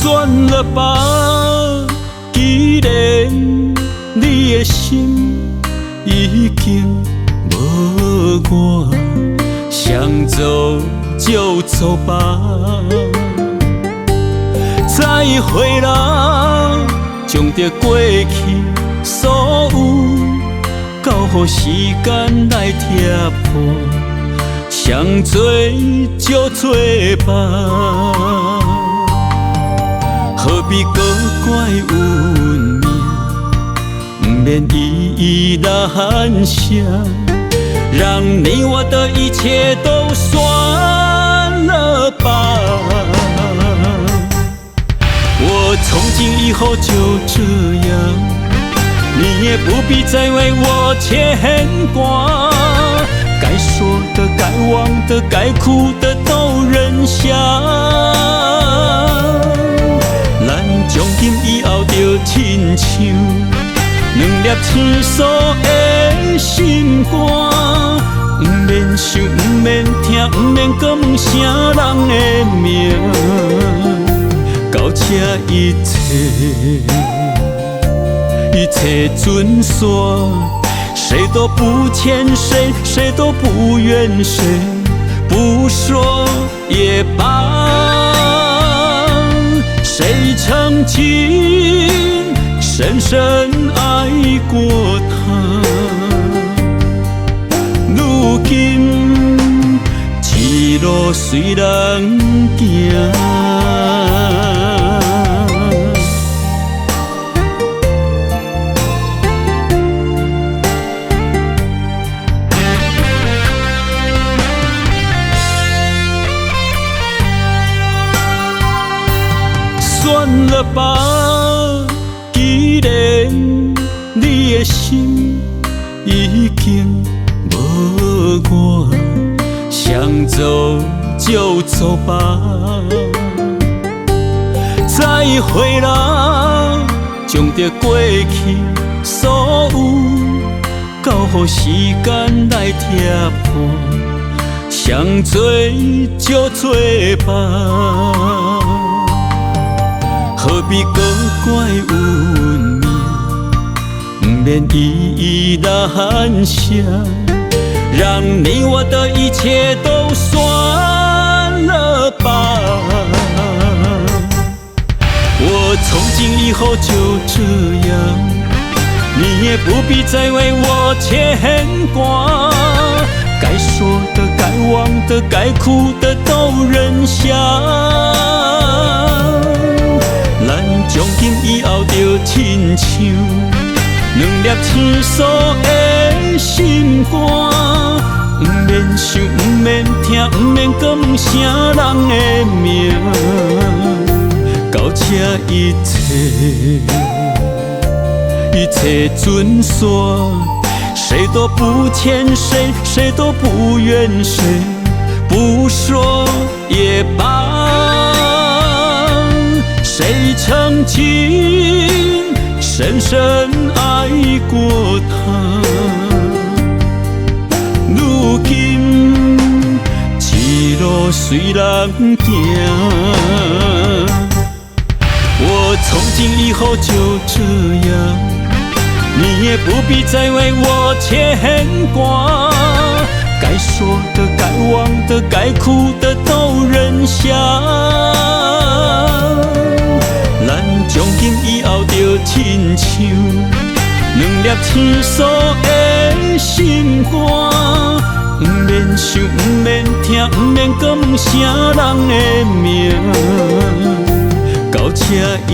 算了吧，既然你的心已经无我，想走就走吧。再会啦，将着过去所有，交予时间来贴破，想做就做吧。何必搁怪运命，不免一一难舍，让你我的一切都算了吧。我从今以后就这样，你也不必再为我牵挂。该说的、该忘的、该哭的都忍下。咱从今以后就亲像两粒青疏的心肝，不免想，不免听，不免搁问谁人的名。到这一切准线，谁都不欠谁，谁都不怨谁，不说也罢。谁曾经深深爱过他，如今一路随人行。算了吧，既然你的心已经无我，想走就走吧。再会啦，将着过去所有，交予时间来贴破，想做就做吧。何必搁怪运命，不免一一难舍，让你我的一切都算了吧。我从今以后就这样，你也不必再为我牵挂。该说的、该忘的、该哭的都忍下。咱从今以后就亲像两粒青疏的心肝，不免想，不免听，不免搁问谁人的名。到这一切准线，谁都不欠谁，谁都不怨谁，不说也罢。谁曾经深深爱过他，如今一路随人行。我从今以后就这样，你也不必再为我牵挂。该说的、该忘的、该哭的都忍下。咱从今以后就亲像两粒青疏的心肝，不免想，不免听，不免搁问谁人的名。到这一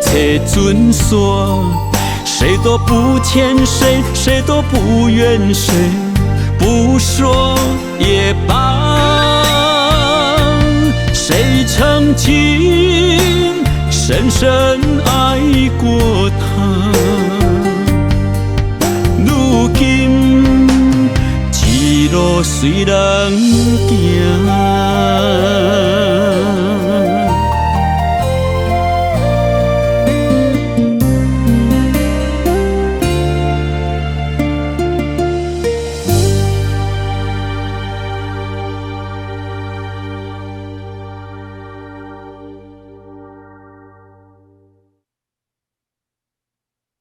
切准线，谁都不欠谁，谁都不怨谁，不说也罢。谁曾经深深爱过他，如今一路随人行。